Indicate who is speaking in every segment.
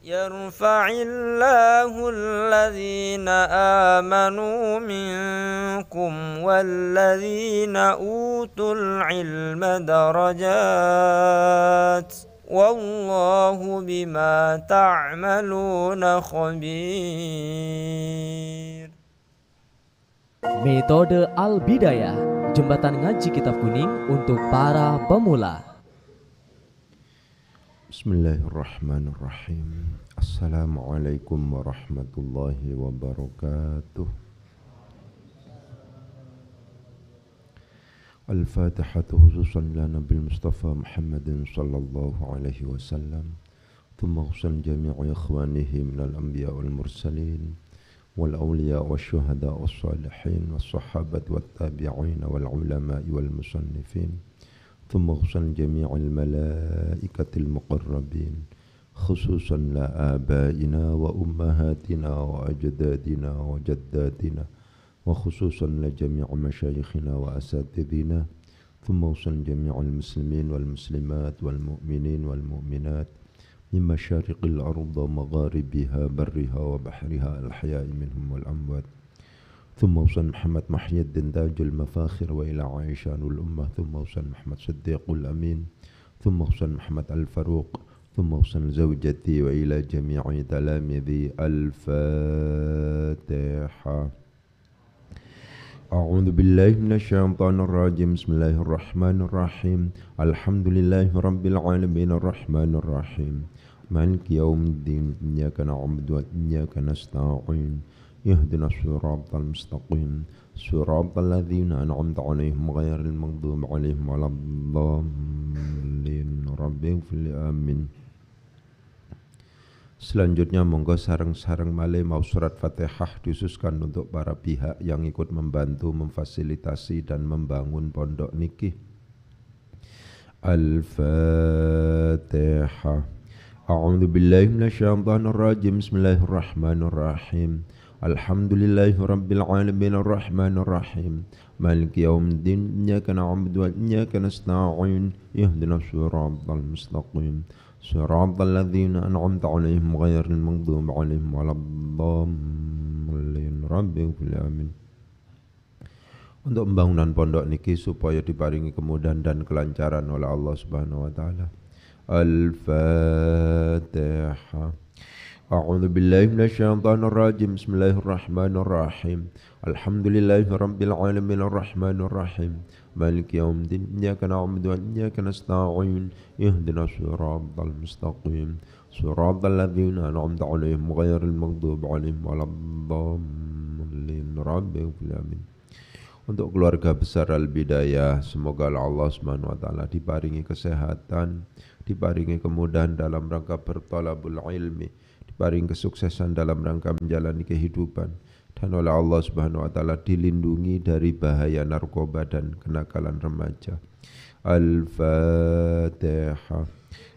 Speaker 1: يرفع الله الذين آمنوا منكم والذين أوتوا العلم درجات والله بما تعملون خبير.
Speaker 2: Metode Al-Bidayah, jembatan ngaji kitab kuning untuk para pemula.
Speaker 3: Bismillahirrahmanirrahim. Assalamualaikum warahmatullahi wabarakatuh. Al-Fatihatu khususan la Nabil Mustafa Muhammadin sallallahu alaihi wasallam. Thumma khususan jami'i ikhwanihi minal anbiya wal mursalin wal awliya wal syuhada wal salihin wal sahabat wal tabi'in wal ulama'i wal musannifin. ثم خصوصا جميع الملائكة المقربين خصوصا لآبائنا وأمهاتنا وأجدادنا وجداتنا وخصوصا لجميع مشايخنا وأساتذتنا ثم خصوصا جميع المسلمين والمسلمات والمؤمنين والمؤمنات من مشارق الأرض ومغاربها برها وبحرها الأحياء منهم والأموات ثم وصل محمد محي الدين تاج المفاخر وإلى عائشة الأمة ثم وصل محمد صديق الأمين ثم وصل محمد الفاروق ثم وصل زوجتي وإلى جميع تلاميذي. الفاتحة. أعوذ بالله من الشيطان الرجيم. بسم الله الرحمن الرحيم. الحمد لله رب العالمين الرحمن الرحيم مالك يوم الدين إياك نعبد وإياك نستعين اهدنا الصراط المستقيم صراط الذين أنعمت عليهم غير المغضوب عليهم ولا الضالين رب اغfir li amin. Selanjutnya monggo sareng-sareng malih mau surat Fatihah dikhususkan untuk para pihak yang ikut membantu memfasilitasi dan membangun pondok niki. Al-Fatihah. A'udzu billahi minasyaitonir rajim. Bismillahirrahmanirrahim. Alhamdulillahi rabbil alamin arrahmanir rahim maliki yaumiddin iyyaka na'budu wa iyyaka nasta'in ihdinas siratal mustaqim siratal ladzina an'amta 'alaihim ghairil maghdubi 'alaihim waladdallin rabbil alamin. Untuk pembangunan pondok niki supaya diparingi kemudahan dan kelancaran oleh Allah Subhanahu wa taala. Al-Fatihah. أعوذ بالله من الشيطان الرجيم. بسم الله الرحمن الرحيم الحمد لله رب العالمين الرحمن الرحيم مالك يوم الدين إياك نعبد وإياك نستعين اهدنا الصراط المستقيم صراط الذين أنعمت عليهم غير المغضوب عليهم ولا الضالين رب اغفر لي. Untuk keluarga besar Al-Bidayah, semoga Allah Subhanahu wa taala diparingi kesehatan, diparingi kemudahan dalam rangka berthalabul ilmi, diparingi kesuksesan dalam rangka menjalani kehidupan, dan oleh Allah Subhanahu wa taala dilindungi dari bahaya narkoba dan kenakalan remaja. Al-Fatihah.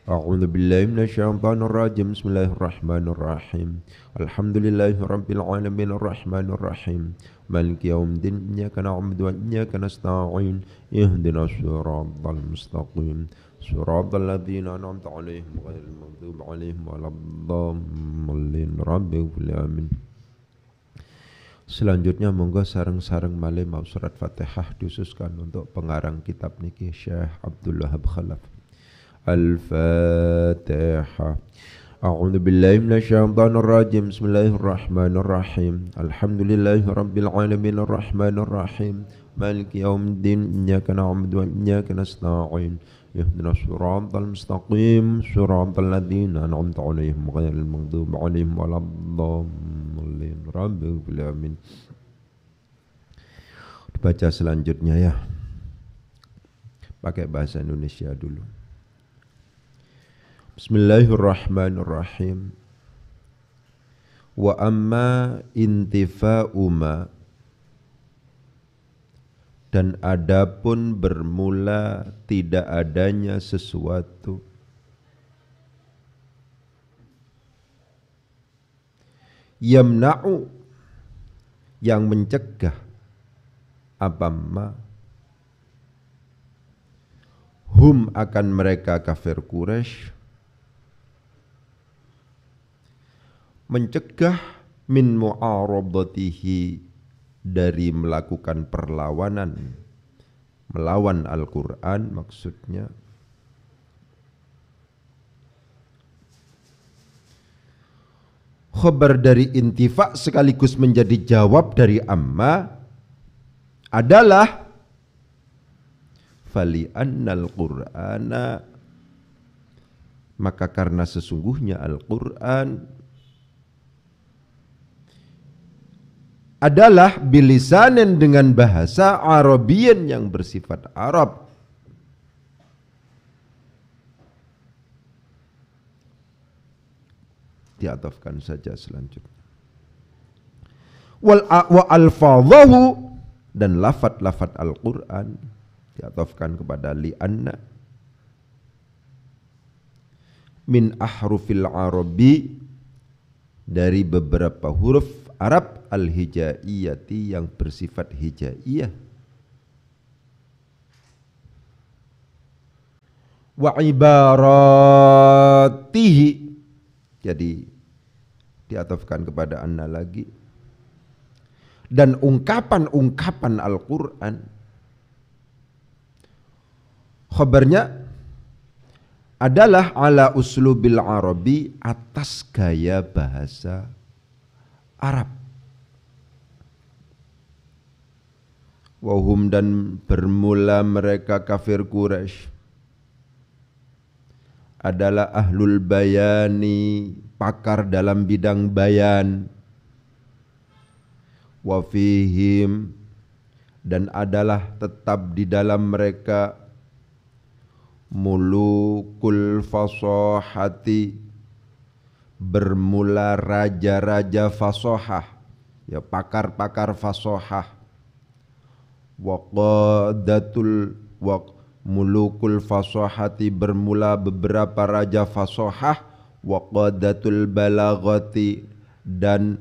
Speaker 3: A'udzu billahi minasyaitonir rajim. Bismillahirrahmanirrahim. Alhamdulillahi rabbil alamin arrahmanir rahim maliki yaumiddin iyyaka na'budu wa iyyaka nasta'in ihdinas siratal mustaqim siratal ladzina an'amta 'alaihim ghairil maghdubi 'alaihim waladdallin rabbil alamin. Selanjutnya monggo sareng-sareng malih mau surat Fatihah dikhususkan untuk pengarang kitab niki Syekh Abdul Wahab Khalaf. Al-Fatihah. A'udzu billahi minasyaitonir rajim. Bismillahirrahmanirrahim. Alhamdulillahi rabbil alamin arrahmanir rahim maliki yaumiddin iyyaka na'budu wa iyyaka nasta'in ihdinas siratal mustaqim siratal ladzina an'amta 'alaihim ghairil maghdubi 'alaihim waladdallin rabbil alamin. Dibaca selanjutnya ya. Pakai bahasa Indonesia dulu. Bismillahirrahmanirrahim. Wa amma intifa'u ma, dan adapun bermula tidak adanya sesuatu yamna'u, yang mencegah apa ma, hum akan mereka kafir Quraisy, mencegah min mu'aradatihi, dari melakukan perlawanan, melawan Al-Quran maksudnya. Khabar dari intifa sekaligus menjadi jawab dari amma adalah fali annal Qur'ana, maka karena sesungguhnya Al-Quran adalah bilisanin, dengan bahasa Arabian yang bersifat Arab. Diatafkan saja selanjutnya. Wa alfadhahu, dan lafat-lafat Al-Quran diatafkan kepada li'anna min ahrufil Arabi, dari beberapa huruf Arab al-hijaiyati, yang bersifat hijaiyah. Wa ibaratihi, jadi diatafkan kepada anna lagi, dan ungkapan-ungkapan Al-Quran. Khabarnya adalah ala uslubil Arabi, atas gaya bahasa Arab. Wahum, dan bermula mereka kafir Quraisy adalah ahlul bayani, pakar dalam bidang bayan. Wa fihim, dan adalah tetap di dalam mereka mulukul fasahati, bermula raja-raja fasahah, ya pakar-pakar fasahah. Wa qadatul wa mulukul fasahati, bermula beberapa raja fasahah. Wa qadatul balaghati, dan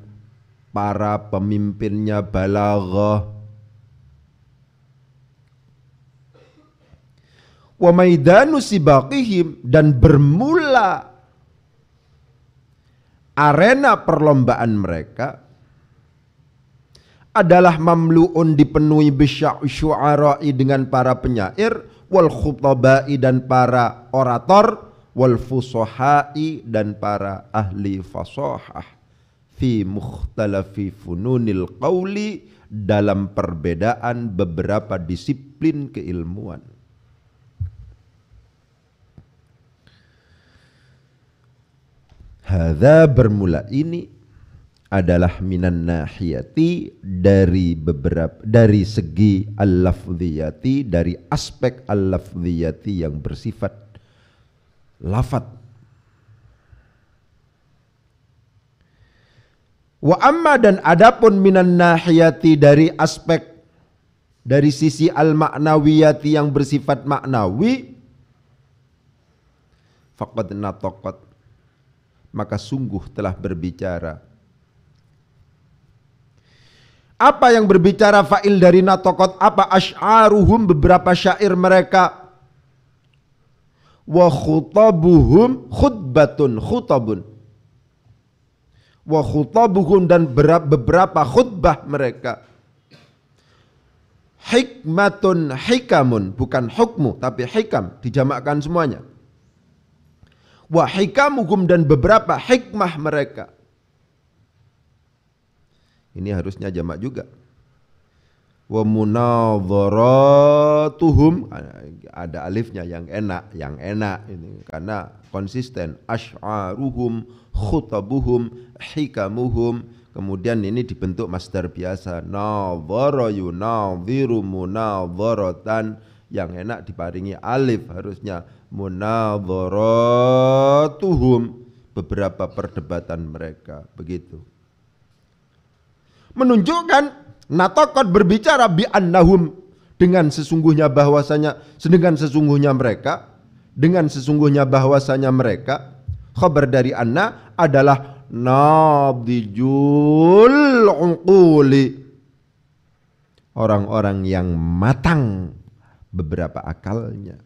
Speaker 3: para pemimpinnya balaghah. Wa maidanu sibaqihim, dan bermula arena perlombaan mereka adalah mamluun, dipenuhi bisyu'ara'i, dengan para penyair, wal khutaba'i, dan para orator, wal fusoha'i, dan para ahli fasahah, fi mukhtalafi fununil qawli, dalam perbedaan beberapa disiplin keilmuan. Hadza, bermula ini adalah minan nahiyati, dari segi al-lafziyati, dari aspek al-lafziyati yang bersifat lafad. Wa amma, dan adapun minan nahiyati, dari aspek, dari sisi al-ma'nawiyati yang bersifat maknawi, faqad nataqat, maka sungguh telah berbicara. Apa yang berbicara fa'il dari nataqat? Apa? Asy'aruhum, beberapa syair mereka. Wa khutabuhum khutbatun, khutabun. Wa khutabuhum, dan beberapa khutbah mereka. Hikmatun, hikamun, bukan hukmu tapi hikam, dijamakkan semuanya. Wa hikamuhum, dan beberapa hikmah mereka. Ini harusnya jamak juga. Wa munadharatuhum, ada alifnya, yang enak ini karena konsisten. Asy'aruhum, khutabuhum, hikamuhum, kemudian ini dibentuk masdar biasa. Nadhara yunadhiru munadharatan, yang enak diparingi alif, harusnya munadharatuhum, beberapa perdebatan mereka, begitu. Menunjukkan nataqat berbicara bi annahum, dengan sesungguhnya bahwasanya, dengan sesungguhnya bahwasanya mereka, khabar dari anna adalah nadijul uquli, orang-orang yang matang beberapa akalnya.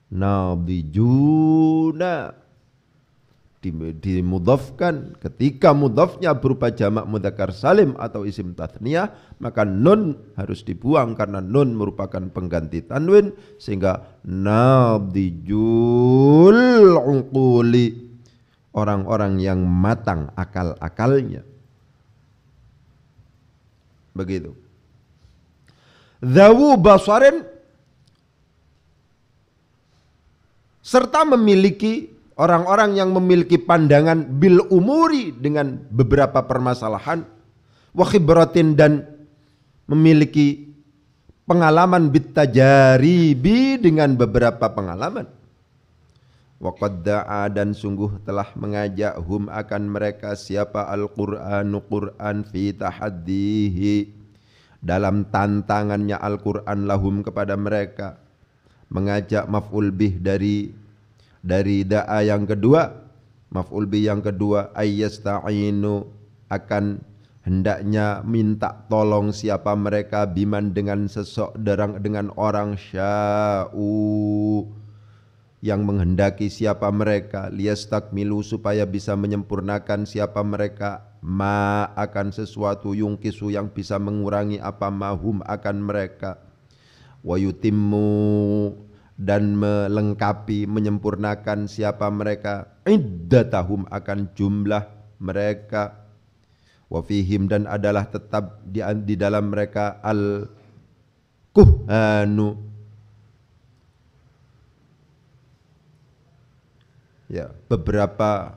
Speaker 3: Nadijuna, dimudhafkan. Ketika mudhafnya berupa jamak mudzakkar salim atau isim tathniyah, maka nun harus dibuang karena nun merupakan pengganti tanwin, sehingga nadijul uquli, orang-orang yang matang akal-akalnya. Begitu. Dzawu basarin, serta memiliki orang-orang yang memiliki pandangan bil umuri dengan beberapa permasalahan, wa khibratin, dan memiliki pengalaman bit tajaribi dengan beberapa pengalaman. Wa qad da'a, dan sungguh telah mengajak hum akan mereka siapa Al-Qur'anu Qur'an fi tahaddihi, dalam tantangannya Al-Qur'an lahum kepada mereka. Mengajak maf'ul bih dari da'a yang kedua, maf'ul bih yang kedua, ayyasta'inu, akan hendaknya minta tolong siapa mereka, biman dengan dengan orang, sya'u, yang menghendaki siapa mereka, liyastakmilu, supaya bisa menyempurnakan siapa mereka, ma, akan sesuatu, yungkisu, yang bisa mengurangi apa, mahum, akan mereka, wa yutimmu, dan melengkapi, menyempurnakan siapa mereka, iddatahum, akan jumlah mereka, wa fihim, dan adalah tetap di dalam mereka al-kuhanu, ya, beberapa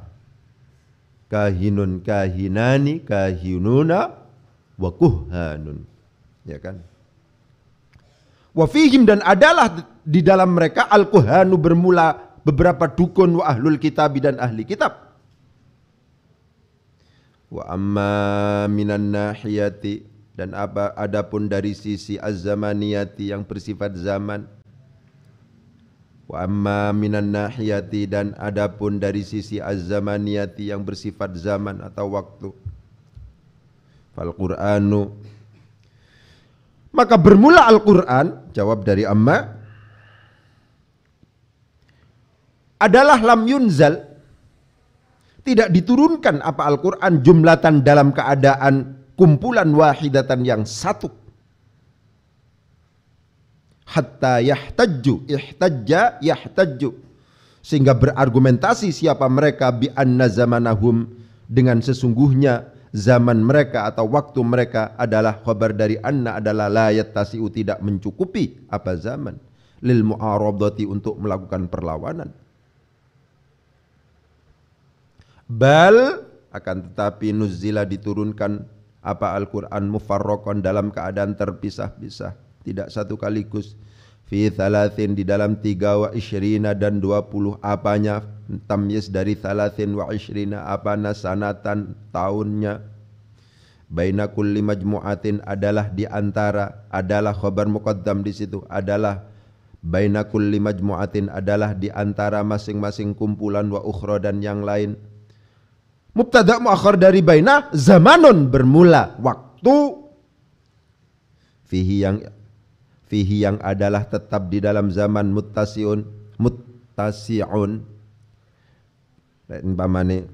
Speaker 3: kahinun, kahinani, kahinuna, wa kuhanun, ya kan. Wa fihim, dan adalah di dalam mereka al-kuhanu, bermula beberapa dukun, wa ahlul kitab, dan ahli kitab. Wa amma minan nahiyati, dan adapun dari sisi az-zamaniyati, yang bersifat zaman. Wa amma minan nahiyati, dan adapun dari sisi az-zamaniyati, yang bersifat zaman atau waktu. Fal Qur'anu, maka bermula Al-Qur'an, jawab dari amma, adalah lam yunzal, tidak diturunkan apa Al-Qur'an, jumlatan, dalam keadaan kumpulan, wahidatan, yang satu. Hatta yahtajju, ihtajja yahtajju, sehingga berargumentasi siapa mereka, bi anna zamanahum, dengan sesungguhnya zaman mereka atau waktu mereka adalah khabar dari anna, adalah la yattasi'u, tidak mencukupi apa zaman, lil mu'aradati, untuk melakukan perlawanan. Bal, akan tetapi, nuzila, diturunkan apa Al-Qur'an, mufarraqan, dalam keadaan terpisah-pisah, tidak satu kaligus, fi thalathin, di dalam 3 wa isyrina, dan 20, apanya, tamyiz dari thalathin wa isyrina, apana, sanatan, tahunnya. Baina kulli majmu'atin, adalah di antara, adalah khabar muqaddam di situ, adalah baina kulli majmu'atin, adalah di antara masing-masing kumpulan, wa ukhra, dan yang lain. Mubtada muakhar dari baina, zamanun, bermula waktu, fihi, yang adalah tetap di dalam zaman, muttasi'un, umpamane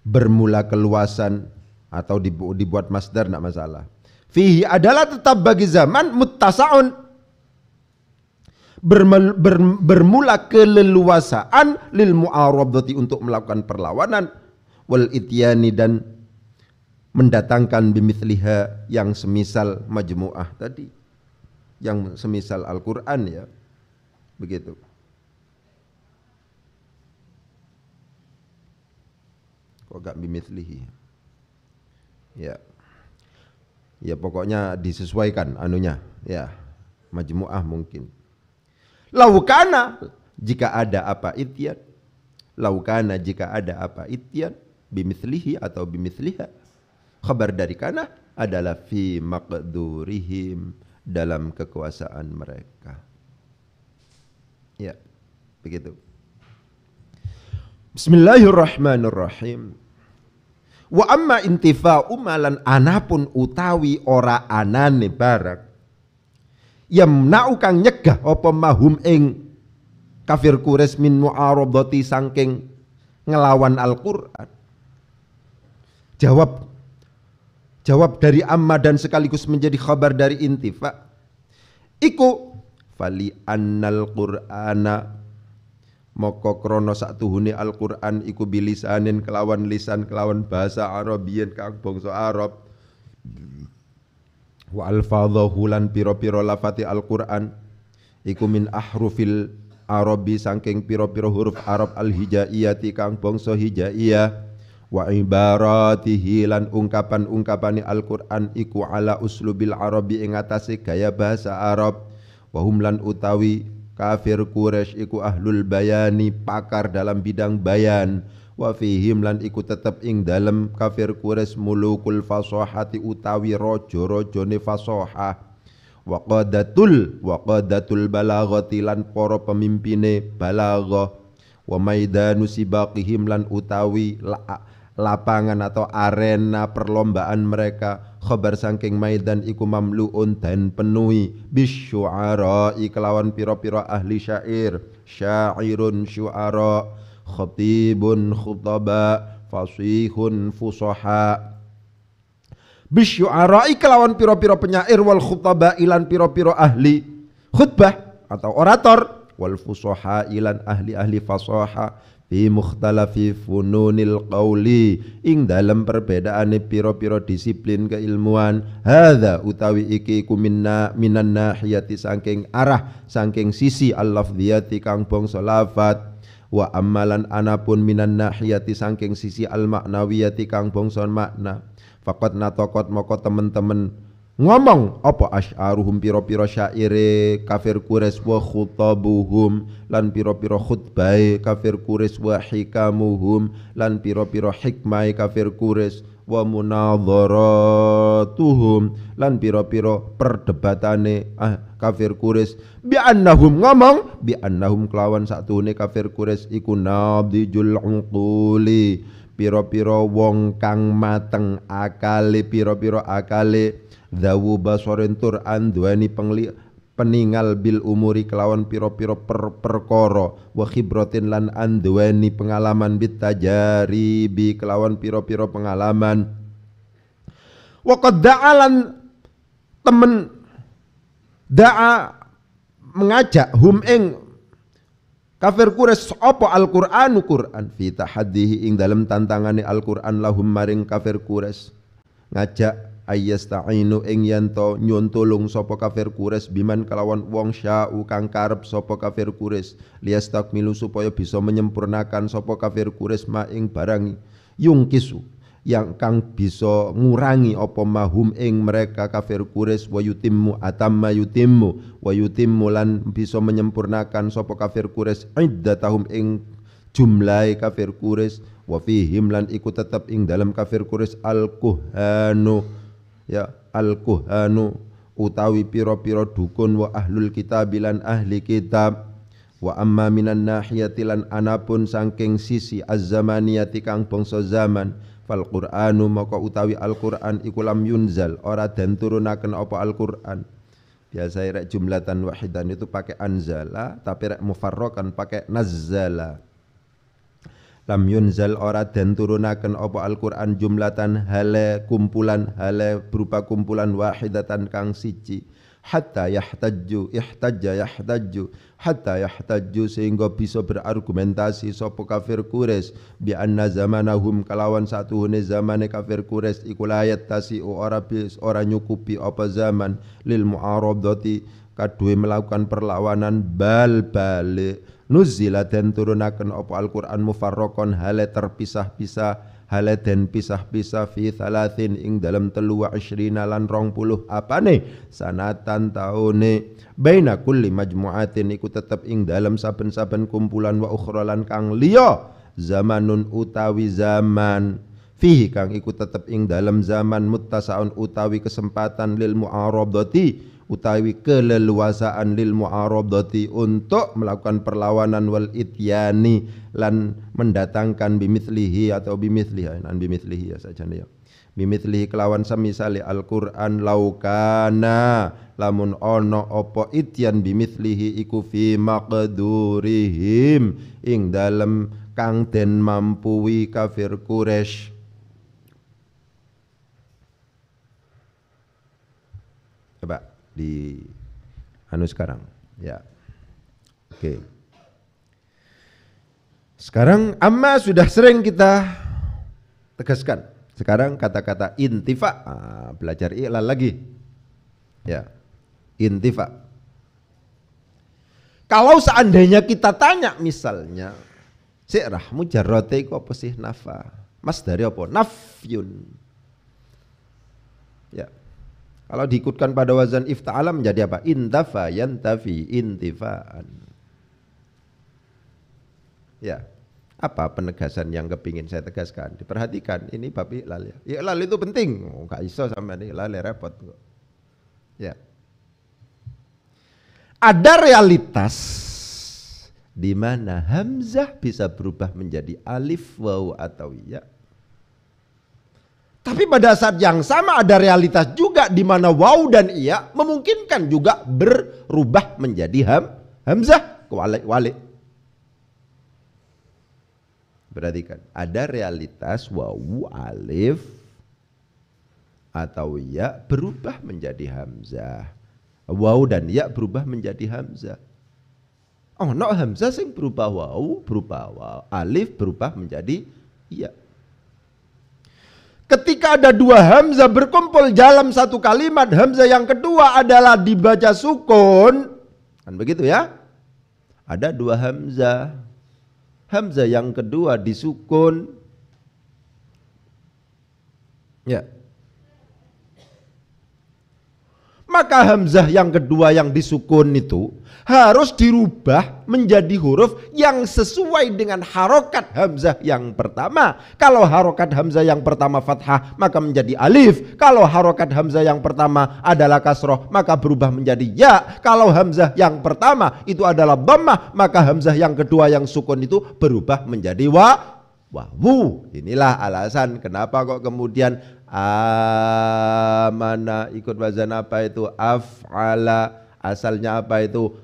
Speaker 3: bermula keluasan, atau dibuat masdar, tidak masalah. Fihi, adalah tetap bagi zaman, muttasa'un, bermula keleluasaan, lil mu'aradati, untuk melakukan perlawanan, wal ityani, dan mendatangkan bimithliha, yang semisal majmu'ah tadi, yang semisal Al-Qur'an, ya, begitu. Kok gak bimithlihi, ya, ya, pokoknya disesuaikan anunya, ya, majmu'ah mungkin. Laukana, jika ada apa ityan, laukana, jika ada apa ityan, bimithlihi atau bimithliha, khabar dari kana, adalah fi maqdurihim, dalam kekuasaan mereka, ya, begitu. Bismillahirrahmanirrahim. Wa amma intifa'u malan, anapun utawi ora anane barang, yamna'u, kang nyegah apa mahum ing kafir Quraisy min mu'aradati saking ngelawan Al-Qur'an. Jawab dari amma dan sekaligus menjadi khabar dari intifa. Iku fali annal Qur'ana moko krono satuhune Al-Qur'an iku bilisanin kelawan lisan kelawan bahasa Arabiyin kang bangsa Arab. Wa alfadhahu lan pira-pira lafati Al-Qur'an iku min ahrufil Arabi saking pira-pira huruf Arab al-hijaiyati kang bangsa hijaiyah. Wa ibaratihi lan ungkapan-ungkapane Al-Qur'an iku ala uslubil Arabi ing atase gaya bahasa Arab. Wa hum lan utawi kafir Quraisy iku ahlul bayani pakar dalam bidang bayan. Wa fihim lan iku tetep ing dalem kafir Quraisy mulukul fasahati utawi raja-rajane fasahah. Wa qadatul balaghati lan para pemimpine balaghah. Wa maidanu sibaqihim lan utawi lapangan atau arena perlombaan mereka khabar saking maidan iku mamluun dan penuhi bisyu'ara kelawan pira-pira ahli syair syairun syu'ara khatibun khutaba fasihun fusaha bisyu'ara kelawan pira-pira penyair wal khutaba ilan pira-pira ahli khutbah atau orator wal fusaha ilan ahli-ahli fasaha fi mukhtalafi fununil qawli ing dalam perbedaane pira-pira disiplin keilmuan. Hadza utawi iki ku minan nahiyati saking arah saking sisi al-lafdhiyati kang bangsa lafat. Wa ammalan anapun minan nahiyati saking sisi al-maknawiyati kang bangsa makna. Faqat nataqat moko temen-temen ngomong apa asy'aruhum pira-pira syaire kafir Quraisy wa khutabuhum lan pira-pira khutbahe kafir Quraisy wa hikamuhum lan pira-pira hikmah kafir Quraisy wa munadharatuhum lan pira-pira perdebatane kafir Quraisy bi annahum ngomong bi annahum kelawan satune kafir Quraisy iku nadijul uquli pira-pira wong kang mateng akale pira-pira akale dawu basorin tur anduani peningal bil umuri kelawan piro-piro perkara wa khibratin lan anduani pengalaman bit tajaribi kelawan piro-piro pengalaman wa qad da'alan temen da'a mengajak hum ing kafir Quraisy apa Al-Qur'anu Qur'an fi tahaddihi ing dalam tantangane Al-Qur'an lahum maring kafir Quraisy ngajak ayyasta'inu ing yanto nyun tulung sapa kafir Quraisy biman kelawan wong sya'u kang karep sapa kafir Quraisy liyastakmilu supaya bisa menyempurnakan sapa kafir Quraisy ma ing barang yungkisu yang kang bisa ngurangi apa mahum ing mereka kafir Quraisy wa yutimmu atamma yutimmu wa yutimmu lan bisa menyempurnakan sapa kafir Quraisy iddatahum ing jumlahe kafir Quraisy wa fihim lan iku tetep ing dalam kafir Quraisy al-kuhanu ya al-kuhanu utawi pira-pira dukun wa ahlul kitab lan ahli kitab wa amma minan nahiyati lan anapun saking sisi az-zamaniyati kang bangsa zaman fal qur'anu maka utawi al-Qur'an iku lam yunzal ora den turunaken apa al-Qur'an. Biasa rek jumlatan wahidan itu pakai anzala tapi rek mufarraqan pakai nazzala. Lam yunzal ora den turunaken apa Al-Qur'an jumlatan hale kumpulan hale berupa kumpulan wahidatan kang siji hatta yahtajju sehingga bisa berargumentasi sapa kafir Quraisy bi anna zamanahum kalawan satuhune zamane kafir Quraisy iku layat tasi ora nyukupi apa zaman lil mu'aradati kadue melakukan perlawanan bal balik nuzila dan turunaken apa Al-Qur'an mufarraqan hale terpisah-pisah hale den pisah-pisah fi thalathin ing dalam 23 lan 20 apane sanatan taune baina kulli majmu'atin iku tetep ing dalam saben-saben kumpulan wa ukhra lan kang liya zamanun utawi zaman fihi kang iku tetep ing dalam zaman muttasaun utawi kesempatan lil mu'aradati utawi keleluasaan lil mu'aradati untuk melakukan perlawanan wal ityani lan mendatangkan bimithlihi atau bimithliha nan bimithlihi ya saja ya bimithlihi kelawan samisali Al-Qur'an laukana lamun ono opo ityan bimithlihi iku fi maqdurihim ing dalem kang den mampuwi kafir Quraisy. Coba di anu sekarang ya. Oke. Sekarang amma sudah sering kita tegaskan. Sekarang kata-kata intifa, belajar i'lal lagi. Ya. Intifa. Kalau seandainya kita tanya misalnya, si'rah mujarrate iku apa sih nafa? Masdari apa? Nafyun. Ya. Kalau diikutkan pada wazan ifta'ala menjadi apa? Intafa yantafi intifaan. Ya. Apa penegasan yang kepingin saya tegaskan? Diperhatikan, ini bab i'lal ya. I'lal itu penting. Enggak iso sampean i'lal repot kok. Ya. Ada realitas di mana hamzah bisa berubah menjadi alif, waw atau ya. Tapi pada saat yang sama ada realitas juga di mana waw dan iya memungkinkan juga berubah menjadi hamzah walik. Perhatikan, ada realitas waw alif atau ya berubah menjadi hamzah. Waw dan ya berubah menjadi hamzah. Oh, no hamzah sing berubah waw, alif berubah menjadi ya. Ketika ada dua hamzah berkumpul dalam satu kalimat, hamzah yang kedua adalah dibaca sukun. Kan begitu ya? Ada dua hamzah. Hamzah yang kedua disukun. Ya. Maka hamzah yang kedua yang disukun itu harus dirubah menjadi huruf yang sesuai dengan harokat hamzah yang pertama. Kalau harokat hamzah yang pertama fathah maka menjadi alif. Kalau harokat hamzah yang pertama adalah kasroh maka berubah menjadi ya. Kalau hamzah yang pertama itu adalah dhammah maka hamzah yang kedua yang sukun itu berubah menjadi wawu. Inilah alasan kenapa kok kemudian amana ikut wazan apa itu af'ala, asalnya apa itu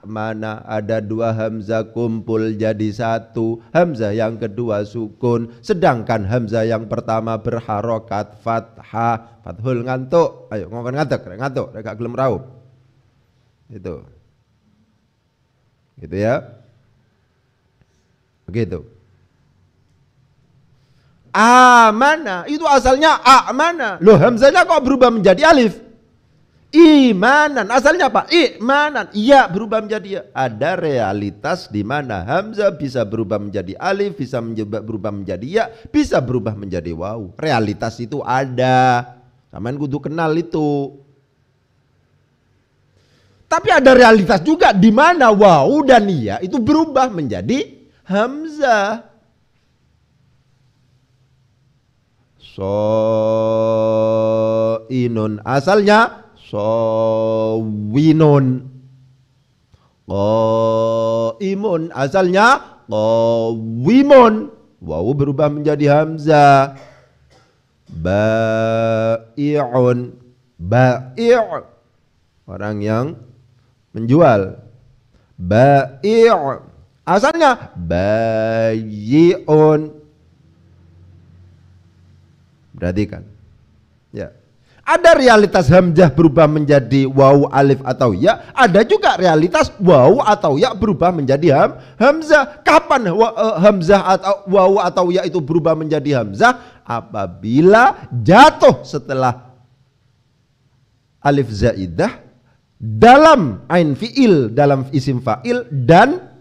Speaker 3: mana ada dua hamzah kumpul jadi satu, hamzah yang kedua sukun, sedangkan hamzah yang pertama berharokat fathah. Fathul ngantuk, ayo ngomong ngantuk gak gelem raup itu gitu ya, begitu. Amana itu asalnya amana, loh hamzahnya kok berubah menjadi alif? Imanan asalnya apa? Imanan, iya berubah menjadi ya. Ada realitas di mana hamzah bisa berubah menjadi alif, bisa berubah menjadi ya, bisa berubah menjadi waw. Realitas itu ada, sampean kudu kenal itu. Tapi ada realitas juga di mana waw dan ya itu berubah menjadi hamzah. Inun asalnya winun. Imun asalnya wimun. Waw berubah menjadi hamzah. Bai'un, bai' orang yang menjual. Bai' asalnya bayi'un. Perhatikan. Ya. Ada realitas hamzah berubah menjadi waw, alif atau ya. Ada juga realitas waw atau ya berubah menjadi hamzah. Kapan hamzah atau waw atau ya itu berubah menjadi hamzah? Apabila jatuh setelah alif zaidah dalam ain fi'il, dalam isim fa'il dan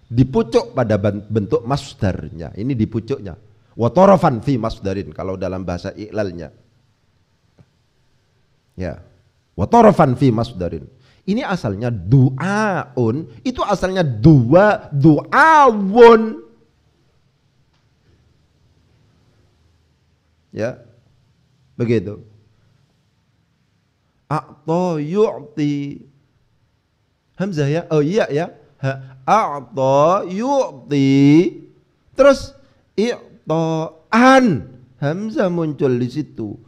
Speaker 3: dipucuk pada bentuk masdarnya. Ini dipucuknya. Wa tarafan fi masdarin kalau dalam bahasa i'lalnya. Ya. Wa tarafan fi masdarin. Ini asalnya du'aun, itu asalnya du'awun. Ya. Begitu. A'ta yu'ti. Hamzah ya? Oh iya ya. A'ta yu'ti. Terus an hamzah muncul di situ.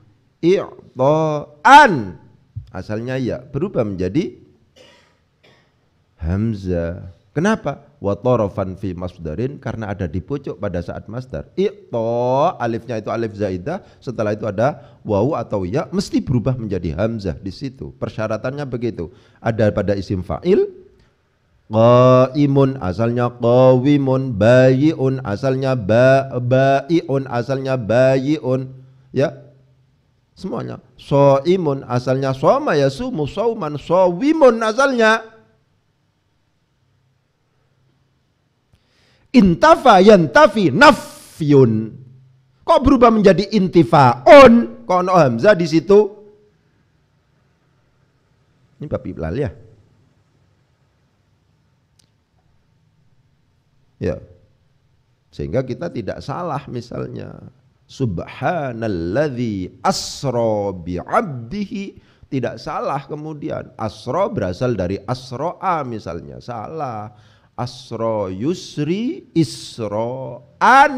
Speaker 3: I'ta'an asalnya ya berubah menjadi hamzah. Kenapa? Wa tarafan fi masdarin, karena ada di pojok pada saat masdar. I'ta, alifnya itu alif zaidah, setelah itu ada wawu atau ya, mesti berubah menjadi hamzah di situ. Persyaratannya begitu. Ada pada isim fa'il, qaimun asalnya qawimun, bayiun asalnya baiun asalnya bayiun, ya. Semuanya. Shaimun asalnya shoma yasumu shauman, shawimun asalnya. Intafa yantafi nafyun. Kok berubah menjadi intifaun? Kok ono hamzah di situ? Ini bab iblal ya. Ya. Sehingga kita tidak salah misalnya subhanalladzi asra bi'abdihi, tidak salah kemudian. Asra berasal dari asro'a misalnya, salah. Asro yusri isro'an.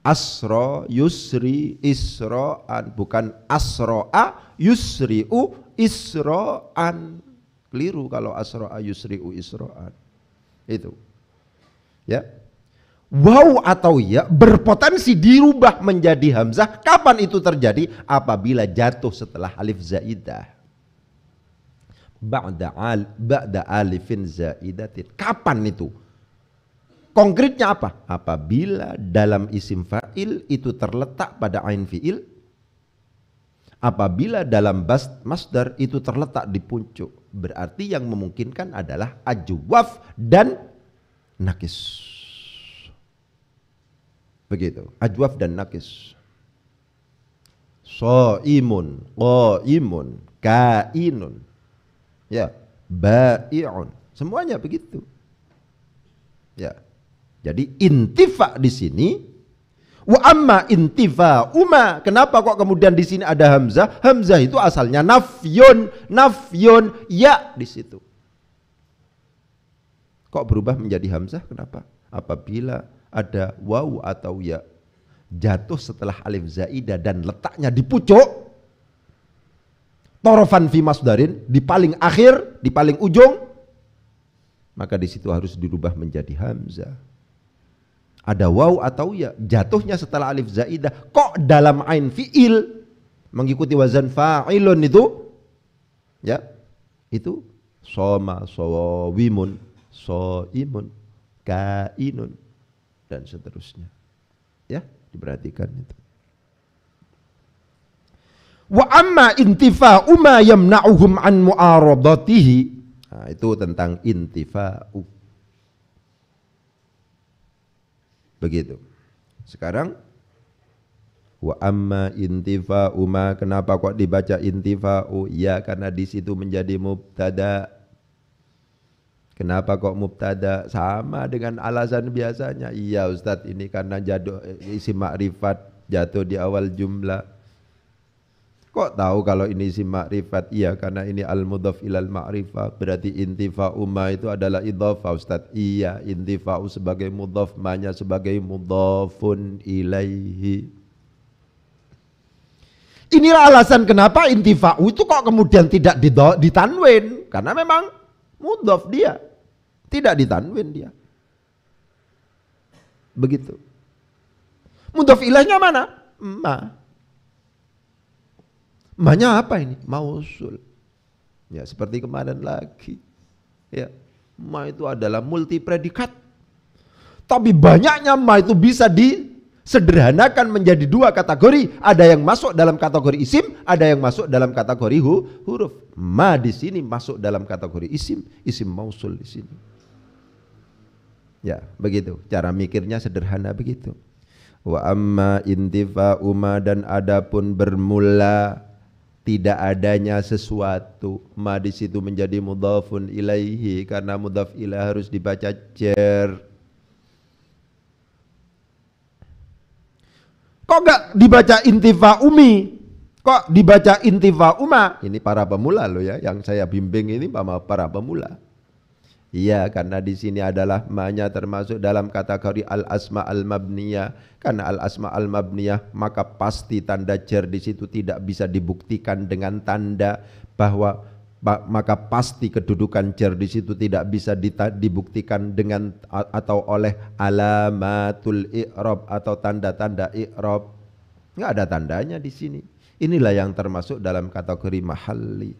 Speaker 3: Asro yusri isro'an, bukan asro'a yusri'u isro'an. Keliru kalau asro'a yusri'u isro'an. Itu ya. Waw atau ya berpotensi dirubah menjadi hamzah. Kapan itu terjadi? Apabila jatuh setelah alif zaidah, ba'da alifin zaidatin. Kapan itu? Konkretnya apa? Apabila dalam isim fa'il itu terletak pada ain fi'il, apabila dalam masdar itu terletak di puncuk. Berarti yang memungkinkan adalah ajwaf dan nakis. Begitu, ajwaf dan nakis. Shaimun, qaimun, kainun, ya, bai'un, semuanya begitu. Ya. Jadi intifa di sini. Wa amma intifa uma, kenapa kok kemudian di sini ada hamzah? Hamzah itu asalnya nafyun, nafyun ya di situ. Kok berubah menjadi hamzah? Kenapa? Apabila ada wawu atau ya jatuh setelah alif zaidah dan letaknya di pucuk, torofan fi masdarin, di paling akhir, di paling ujung, maka di situ harus dirubah menjadi hamzah. Ada wawu atau ya jatuhnya setelah alif zaidah, kok dalam ain fi'il mengikuti wazan fa'ilun itu, ya itu soma, sawimun, soimun, kainun, dan seterusnya. Ya, diperhatikan itu. Wa amma intifa'u ma yamna'uhum an mu'aradatihi. Nah, itu tentang intifa'u. Begitu. Sekarang wa amma intifa'u ma, kenapa kok dibaca intifa'u? Ya, karena di situ menjadi mubtada. Kenapa kok mubtada? Sama dengan alasan biasanya. Iya Ustadz, ini karena jatuh isim ma'rifat, jatuh di awal jumlah. Kok tahu kalau ini isim ma'rifat? Iya, karena ini al-mudhaf ilal ma'rifat. Berarti intifa'u ma itu adalah idhafah Ustadz. Iya, intifa'u sebagai mudhaf, ma-nya sebagai mudhafun ilaihi. Inilah alasan kenapa intifa'u itu kok kemudian tidak ditanwin. Karena memang mudhaf dia, tidak ditanwin dia. Begitu. Mudhaf ilahnya mana? Ma. Ma-nya apa ini? Mausul. Ya, seperti kemarin lagi. Ya, ma itu adalah multi predikat. Tapi banyaknya ma itu bisa disederhanakan menjadi dua kategori. Ada yang masuk dalam kategori isim, ada yang masuk dalam kategori huruf. Ma di sini masuk dalam kategori isim, isim mausul di sini. Ya, begitu. Cara mikirnya sederhana begitu. Wa amma intifa'u ma, dan adapun bermula tidak adanya sesuatu, ma di situ menjadi mudhafun ilaihi, karena mudhaf ilaih harus dibaca jar. Kok enggak dibaca intifa'u mi? Kok dibaca intifa'u ma? Ini para pemula loh ya, yang saya bimbing ini para pemula. Iya, karena di sini adalah ma-nya termasuk dalam kategori al-asma al-mabniyah. Karena al-asma al-mabniyah maka pasti tanda jar di situ tidak bisa dibuktikan dengan tanda, bahwa maka pasti kedudukan jar di situ tidak bisa dibuktikan dengan atau oleh alamatul i'rab atau tanda-tanda i'rab. Enggak ada tandanya di sini. Inilah yang termasuk dalam kategori mahalli.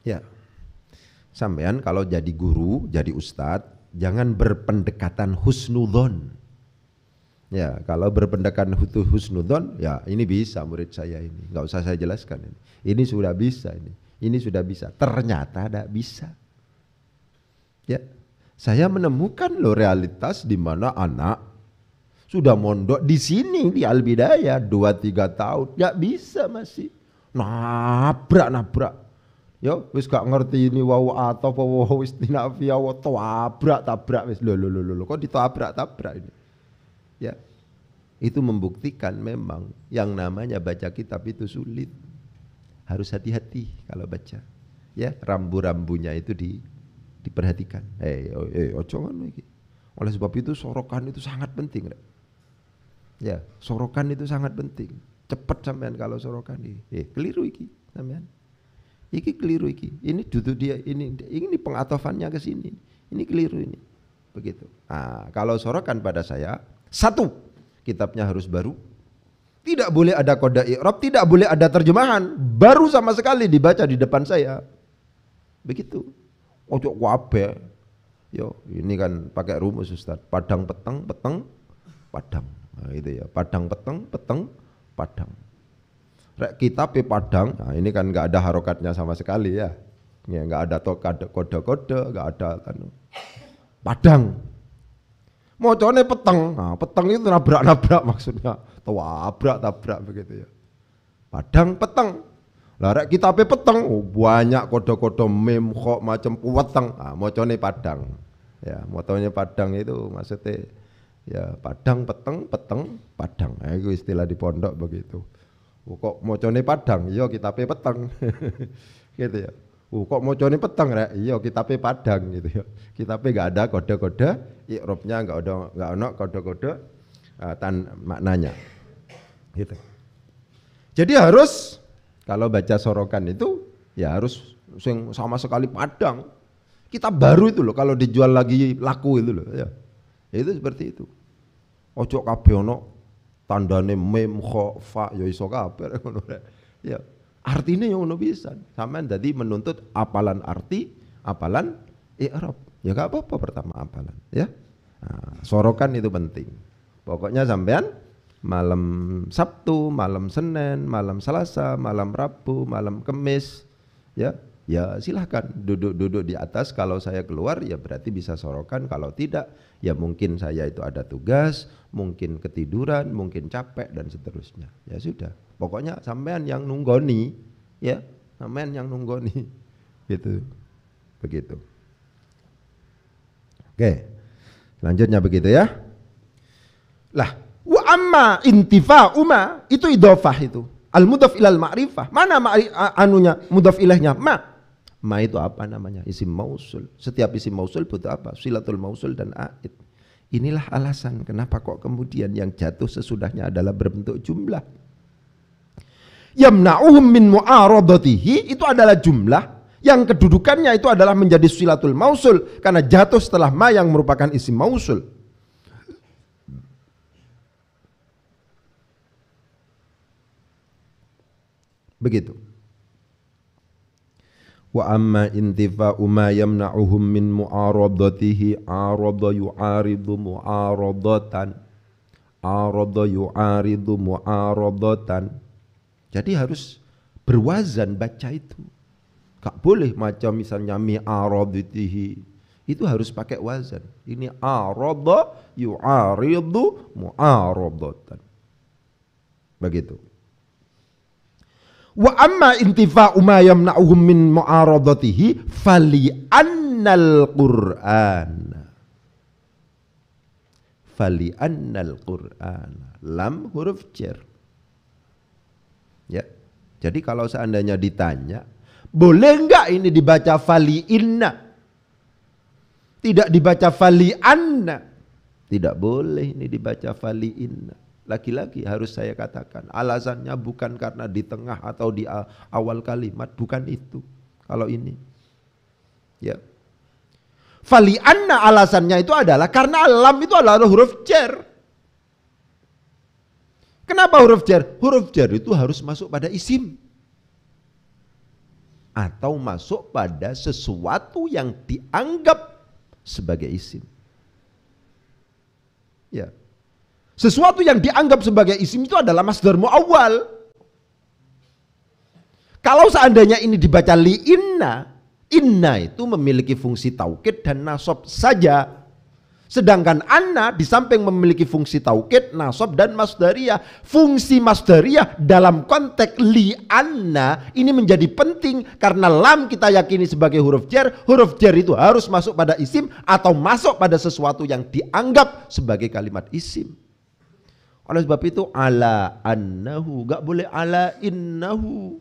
Speaker 3: Ya. Sampean kalau jadi guru, jadi ustadz, jangan berpendekatan husnudzon. Ya, kalau berpendekatan husnudzon, ya ini bisa murid saya ini, nggak usah saya jelaskan ini. Ini sudah bisa ini sudah bisa. Ternyata tidak bisa. Ya, saya menemukan loh realitas di mana anak sudah mondok di sini di Al-Bidayah 2-3 tahun, nggak bisa masih nabrak. Yo, wis gak ngerti ini wau atau wau istinafiyah wau tabrak wis lho kok ditabrak ini. Ya. Itu membuktikan memang yang namanya baca kitab itu sulit. Harus hati-hati kalau baca. Ya, rambu-rambunya itu diperhatikan. Ojo ngono iki. Oleh sebab itu sorokan itu sangat penting. Ya, sorokan itu sangat penting. Cepat sampean kalau sorokan iki. Keliru iki sampean. Iki keliru iki. Ini duduk dia ini pengatofannya ke sini. Ini keliru ini. Begitu. Nah, kalau sorokan pada saya, satu, kitabnya harus baru. Tidak boleh ada qada i'rab, tidak boleh ada terjemahan. Baru sama sekali dibaca di depan saya. Begitu. Ojo kabeh. Yo, ini kan pakai rumus Ustaz. Padang peteng, padang. Nah, itu ya. Padang peteng, padang. Rek kitab padang, nah ini kan nggak ada harokatnya sama sekali ya, nggak ada kode-kode, nggak ada padang. Mocone peteng, nah peteng itu nabrak maksudnya, tabrak begitu ya. Padang peteng, lah rek kitab peteng, banyak kode-kode mem kok macam peteng, nah mocone padang, ya mocone padang itu maksudnya ya padang peteng padang, nah, itu istilah di pondok begitu. Kok mocone padang, iya kitabe peteng. Gitu ya. Kok mocone peteng rek, iya kitabe padang gitu ya. Kitabe enggak ada kode-kode i'rabnya, enggak ada kode-kode maknanya. Gitu. Jadi harus kalau baca sorokan itu ya harus sama sekali padang. Kitab baru itu loh, kalau dijual lagi laku itu loh ya. Itu seperti itu. Ojo kabeh ono tandane mem kha fa ya iso kabeh ngono rek. Ya, artine yo ngono pisan. Sampeyan dadi menuntut apalan arti, apalan i'rab. Ya enggak apa-apa pertama apalan, ya. Nah, sorokan itu penting. Pokoknya sampeyan malam Sabtu, malam Senin, malam Selasa, malam Rabu, malam Kamis, ya. Ya silahkan duduk di atas. Kalau saya keluar ya berarti bisa sorokan. Kalau tidak ya mungkin saya itu ada tugas, mungkin ketiduran, mungkin capek dan seterusnya. Ya sudah, pokoknya sampean yang nunggoni, ya sampean yang nunggoni, gitu, begitu. Oke, selanjutnya begitu ya. Lah, wa amma intifa'uma itu idhofah itu. Al mudhaf ilal ma'rifah. Mana anunya mudhaf ilahnya? Ma itu apa namanya? Isim mausul. Setiap isim mausul butuh apa? Silatul mausul dan a'id. Inilah alasan kenapa kok kemudian yang jatuh sesudahnya adalah berbentuk jumlah. Yamna'uhum min mu'aradatihi itu adalah jumlah yang kedudukannya itu adalah menjadi silatul mausul karena jatuh setelah ma yang merupakan isim mausul. Begitu. Wa amma intifa'u ma yamna'uhum min mu'aradatihi arada yu'aridu mu'aradatan, arada yu'aridu mu'aradatan. Jadi harus berwazan baca itu. Gak boleh macam misalnya mi'aradatihi, itu harus pakai wazan. Ini arada yu'aridu mu'aradatan. Begitu. Wa amma intifa'u ma yamna'uhum min mu'aradatihi fali annal Qur'an lam huruf jar. Ya. Jadi kalau seandainya ditanya Boleh enggak ini dibaca fali inna? Tidak dibaca fali anna. Tidak boleh ini dibaca fali inna. Lagi-lagi harus saya katakan, alasannya bukan karena di tengah atau di awal kalimat, bukan itu. Kalau ini, ya, fali anna alasannya itu adalah karena lam itu adalah huruf jar. Kenapa huruf jar? Huruf jar itu harus masuk pada isim atau masuk pada sesuatu yang dianggap sebagai isim. Ya. Sesuatu yang dianggap sebagai isim itu adalah masdar muawwal. Kalau seandainya ini dibaca li inna, inna itu memiliki fungsi taukid dan nasab saja. Sedangkan anna di samping memiliki fungsi taukid, nasab dan masdariyah. Fungsi masdariyah dalam konteks li anna ini menjadi penting karena lam kita yakini sebagai huruf jar. Huruf jar itu harus masuk pada isim atau masuk pada sesuatu yang dianggap sebagai kalimat isim. Oleh sebab itu ala annahu, gak boleh ala innahu.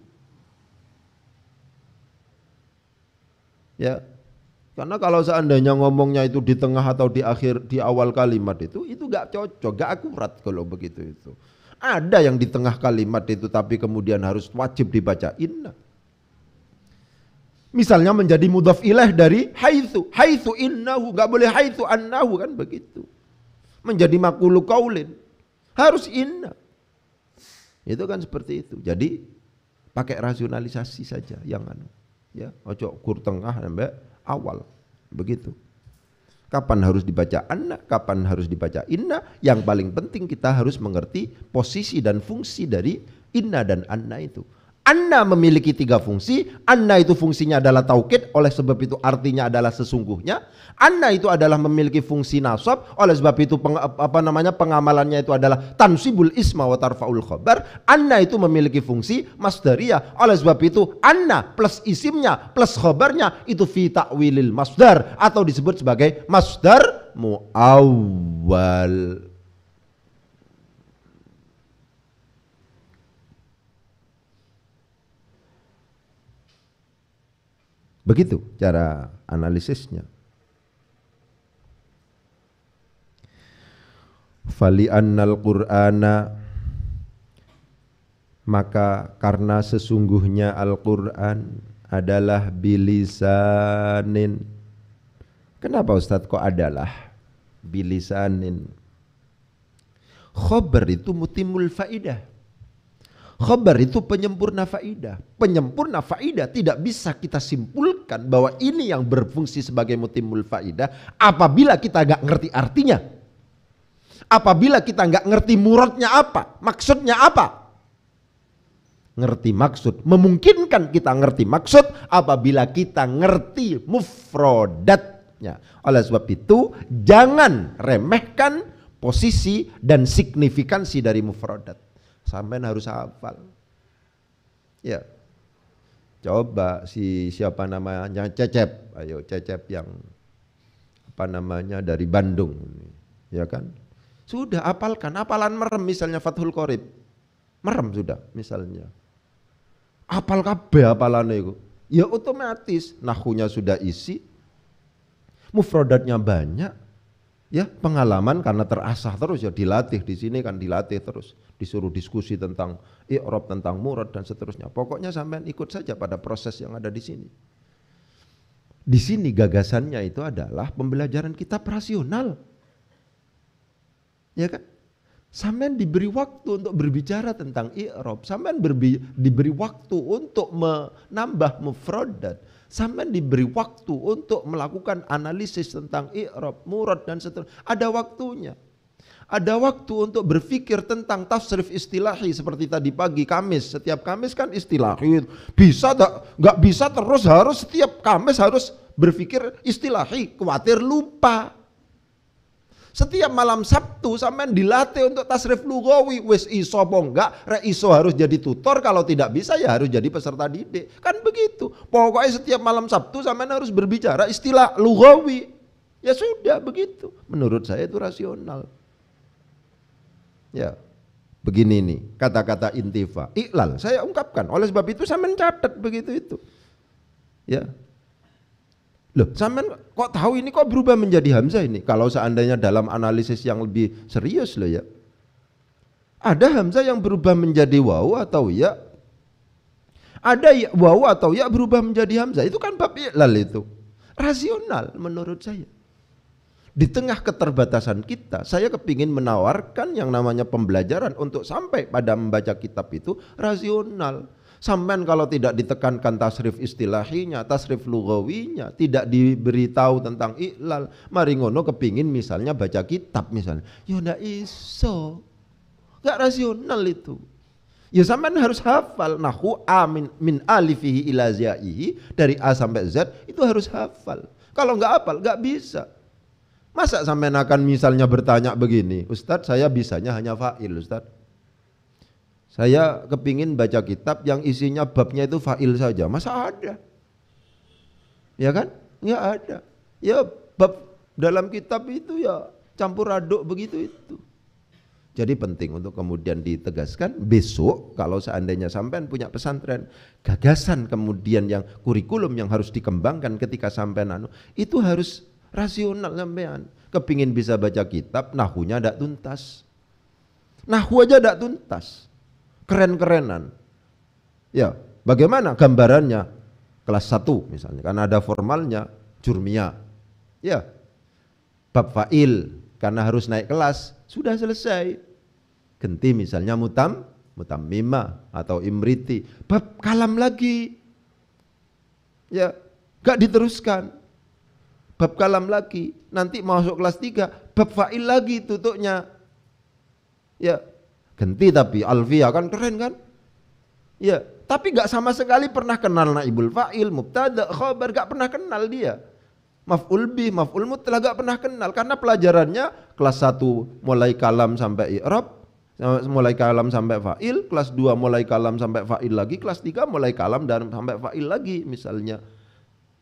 Speaker 3: Ya, karena kalau seandainya ngomongnya itu di tengah atau di akhir, di awal kalimat itu gak cocok, gak akurat kalau begitu itu. Ada yang di tengah kalimat itu tapi kemudian harus wajib dibaca inna. Misalnya menjadi mudhaf ilaih dari haitsu, haitsu innahu, gak boleh haitsu annahu, kan begitu. Menjadi maqulu qaulin harus inna. Itu kan seperti itu. Jadi pakai rasionalisasi saja yang anu. Ya, ojo kur tengah sampai awal. Begitu. Kapan harus dibaca anna, kapan harus dibaca inna, yang paling penting kita harus mengerti posisi dan fungsi dari inna dan anna itu. Anna memiliki 3 fungsi. Anna itu fungsinya adalah taukid, oleh sebab itu artinya adalah sesungguhnya. Anna itu adalah memiliki fungsi nasab, oleh sebab itu pengamalannya itu adalah tansibul isma wa tarfaul khabar. Anna itu memiliki fungsi masdariyah, oleh sebab itu anna plus isimnya plus khabarnya itu fi ta'wilil masdar atau disebut sebagai masdar muawwal. Begitu cara analisisnya. Fali annal qur'ana, maka karena sesungguhnya Al-Qur'an adalah bilisanin. Kenapa Ustadz kok adalah bilisanin? Khobar itu mutimul faidah. Khabar itu penyempurna faidah. Penyempurna faidah tidak bisa kita simpulkan bahwa ini yang berfungsi sebagai mutimul faidah apabila kita nggak ngerti artinya. Apabila kita nggak ngerti muradnya apa, maksudnya apa. Ngerti maksud, memungkinkan kita ngerti maksud apabila kita ngerti mufrodatnya. Oleh sebab itu jangan remehkan posisi dan signifikansi dari mufrodat. Sampai harus hafal. Ya. Coba siapa namanya Cecep. Ayo Cecep yang apa namanya dari Bandung. Ya kan? Sudah hafalkan. Hafalan merem misalnya Fathul Qorib. Merem sudah misalnya. Hafal kabeh hafalane iku. Ya otomatis nahwunya sudah isi. Mufradatnya banyak. Ya, pengalaman karena terasah terus ya, dilatih di sini kan dilatih terus, disuruh diskusi tentang i'rab, tentang murad dan seterusnya. Pokoknya sampean ikut saja pada proses yang ada di sini. Di sini gagasannya itu adalah pembelajaran kitab rasional. Ya kan? Sampean diberi waktu untuk berbicara tentang i'rab, sampean diberi waktu untuk menambah mufradat. Sampai diberi waktu untuk melakukan analisis tentang i'rab, murad dan seterusnya. Ada waktunya. Ada waktu untuk berpikir tentang tafsir istilahi seperti tadi pagi Kamis. Setiap Kamis kan istilahi. Bisa nggak bisa terus harus setiap Kamis harus berpikir istilahi. Khawatir lupa. Setiap malam Sabtu sampean dilatih untuk tasrif lughawi, wis iso apa enggak, rek iso harus jadi tutor, kalau tidak bisa ya harus jadi peserta didik. Kan begitu. Pokoknya setiap malam Sabtu sampean harus berbicara istilah lughawi. Ya sudah begitu. Menurut saya itu rasional. Ya. Begini nih, kata-kata intifa, iklal saya ungkapkan. Oleh sebab itu saya mencatat begitu itu. Ya. Loh, sampean kok tahu ini kok berubah menjadi hamzah ini? Kalau seandainya dalam analisis yang lebih serius loh ya. Ada hamzah yang berubah menjadi waw atau ya. Ada ya, waw atau ya berubah menjadi hamzah. Itu kan bab i'lal itu. Rasional menurut saya. Di tengah keterbatasan kita, saya kepingin menawarkan yang namanya pembelajaran untuk sampai pada membaca kitab itu rasional. Sampai kalau tidak ditekankan tasrif istilahinya, tasrif lugawinya, tidak diberitahu tentang i'lal, mari ngono kepingin misalnya baca kitab misalnya, ya ndak iso, nggak rasional itu. Ya sampean harus hafal nahwu a min alifihi ila zaihi, dari A sampai Z itu harus hafal. Kalau nggak hafal nggak bisa. Masa sampean akan misalnya bertanya begini, Ustadz saya bisanya hanya fa'il Ustadz. Saya kepingin baca kitab yang isinya babnya itu fa'il saja. Masa ada? Ya kan? Nggak ada. Ya bab dalam kitab itu ya campur aduk begitu itu. Jadi penting untuk kemudian ditegaskan besok kalau seandainya sampean punya pesantren, gagasan kemudian yang kurikulum yang harus dikembangkan ketika sampean itu harus rasional sampean. Kepingin bisa baca kitab, nahwunya tidak tuntas. Nahwu aja tidak tuntas. Keren-kerenan. Ya, bagaimana gambarannya? Kelas 1 misalnya, karena ada formalnya jurmiyah. Ya. Bab fa'il karena harus naik kelas, sudah selesai. Ganti misalnya mutammimah atau imriti. Bab kalam lagi. Ya, enggak diteruskan. Bab kalam lagi, nanti masuk kelas 3, bab fa'il lagi tutupnya. Ya. Ganti tapi alfiyah kan keren kan? Ya, tapi gak sama sekali pernah kenal naibul fa'il, mubtada, khabar, gak pernah kenal dia. Maf'ul bih, maf'ul mutlaq gak pernah kenal karena pelajarannya kelas 1 mulai kalam sampai i'rab, mulai kalam sampai fa'il, kelas 2 mulai kalam sampai fa'il lagi, kelas 3 mulai kalam dan sampai fa'il lagi misalnya.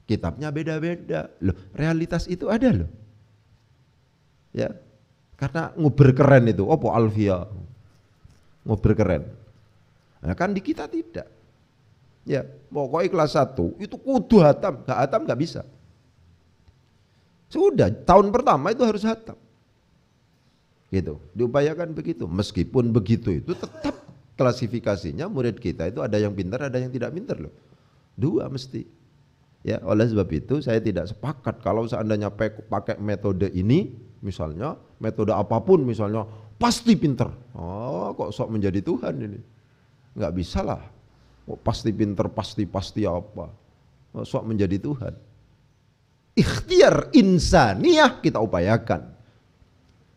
Speaker 3: Kitabnya beda-beda. Loh, realitas itu ada loh. Ya. Karena nguber keren itu, opo alfiyah. Ngobrol keren. Nah kan di kita tidak. Ya, pokoknya kelas 1 itu kudu hatam, gak hatam gak bisa. Sudah, tahun pertama itu harus hatam. Gitu, diupayakan begitu. Meskipun begitu itu tetap klasifikasinya murid kita itu ada yang pintar, ada yang tidak pintar loh. 2 mesti. Ya, oleh sebab itu saya tidak sepakat kalau seandainya pakai metode ini, misalnya metode apapun misalnya pasti pinter. Oh, kok sok menjadi Tuhan ini? Enggak bisa lah. Oh, pasti pinter, pasti apa? Oh, sok menjadi Tuhan. Ikhtiar insaniyah kita upayakan.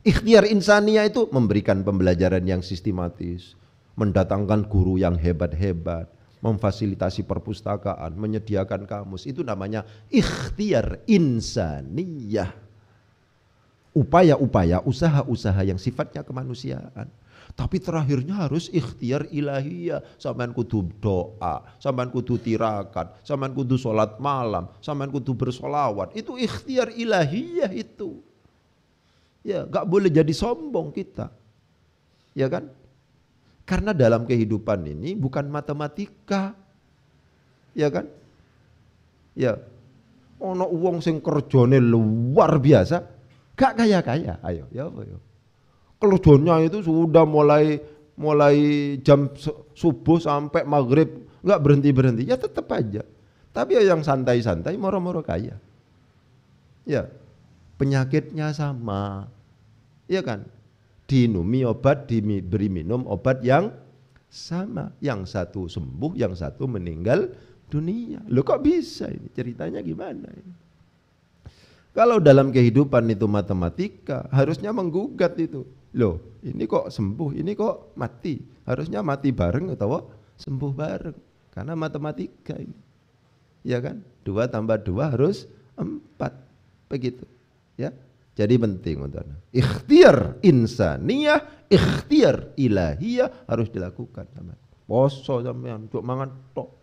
Speaker 3: Ikhtiar insaniyah itu memberikan pembelajaran yang sistematis, mendatangkan guru yang hebat-hebat, memfasilitasi perpustakaan, menyediakan kamus. Itu namanya ikhtiar insaniyah. Upaya-upaya, usaha-usaha yang sifatnya kemanusiaan. Tapi terakhirnya harus ikhtiar ilahiyah. Sampean kudu doa, sampean kudu tirakat, sampean kudu sholat malam, sampean kudu bersolawat. Itu ikhtiar ilahiyah itu. Ya, gak boleh jadi sombong kita. Ya kan? Karena dalam kehidupan ini bukan matematika. Ya kan? Ya. Ono wong sing kerjane luar biasa. Gak kaya-kaya, ayo, ya apa ya? Kerjanya itu sudah mulai jam subuh sampai maghrib, nggak berhenti, ya tetap aja. Tapi yang santai-santai, moro-moro kaya. Ya, penyakitnya sama, ya kan? Dinumi obat, diberi minum obat yang sama. Yang satu sembuh, yang satu meninggal dunia. Loh kok bisa ini? Ceritanya gimana ini? Kalau dalam kehidupan itu matematika, harusnya menggugat itu. Loh, ini kok sembuh, ini kok mati. Harusnya mati bareng atau sembuh bareng. Karena matematika ini. Ya kan? 2 tambah 2 harus 4. Begitu. Ya. Jadi penting untuk ikhtiar insaniyah, ikhtiar ilahiyah harus dilakukan. Poso sampean untuk mangan tok.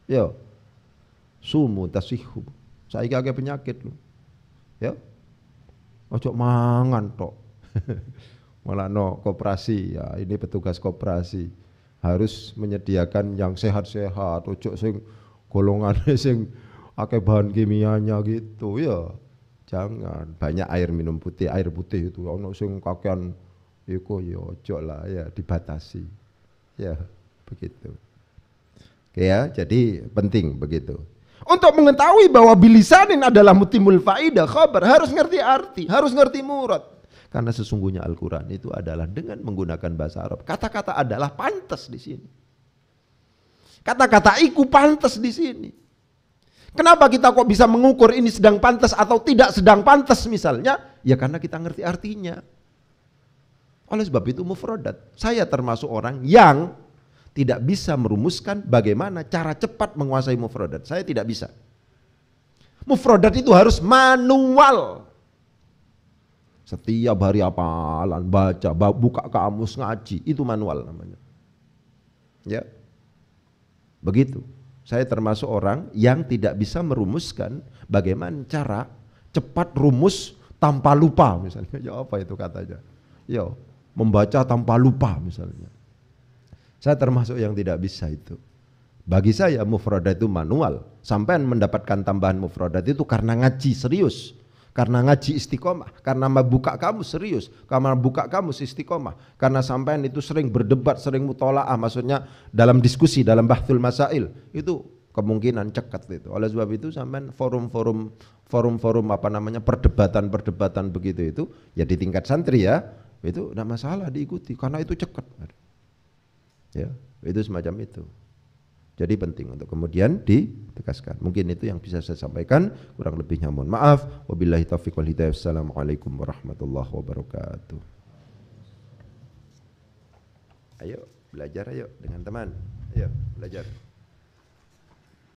Speaker 3: Yo. Sumu tasihu. Saiki akeh penyakit lho. Ya, ojo mangan tok. Malah no koperasi ya, ini petugas koperasi harus menyediakan yang sehat-sehat. Ojo sing golongannya sing akeh bahan kimianya gitu ya. Jangan banyak air minum putih, air putih itu ono sing kakean iku ya ojo lah ya, dibatasi. Ya, begitu. Oke ya, jadi penting begitu. Untuk mengetahui bahwa bilisanin adalah mutimul faidah khabar, harus ngerti arti, harus ngerti murad. Karena sesungguhnya Al-Quran itu adalah dengan menggunakan bahasa Arab. Kata-kata adalah pantas di sini. Kata-kata iku pantas di sini. Kenapa kita kok bisa mengukur ini sedang pantas atau tidak sedang pantas misalnya? Ya karena kita ngerti artinya. Oleh sebab itu mufradat. Saya termasuk orang yang tidak bisa merumuskan bagaimana cara cepat menguasai mufradat. Saya tidak bisa. Mufradat itu harus manual. Setiap hari hafalan, baca, buka kamus, ngaji, itu manual namanya. Ya. Begitu. Saya termasuk orang yang tidak bisa merumuskan bagaimana cara cepat rumus tanpa lupa misalnya. Ya apa itu katanya? Ya, membaca tanpa lupa misalnya. Saya termasuk yang tidak bisa itu. Bagi saya mufradat itu manual. Sampai mendapatkan tambahan mufradat itu karena ngaji serius. Karena ngaji istiqomah, karena buka kamus serius, karena buka kamus istiqomah, karena sampean itu sering berdebat, sering mutolaah, maksudnya dalam diskusi, dalam bahthul masail, itu kemungkinan cekat itu. Oleh sebab itu sampean forum apa namanya perdebatan begitu itu, ya di tingkat santri ya, itu tidak masalah diikuti, karena itu cekat. Ya, itu semacam itu. Jadi penting untuk kemudian ditegaskan. Mungkin itu yang bisa saya sampaikan. Kurang lebihnya mohon maaf. Wabillahi taufiq wal hidayah. Assalamualaikum warahmatullahi wabarakatuh. Ayo belajar ayo dengan teman. Ayo belajar.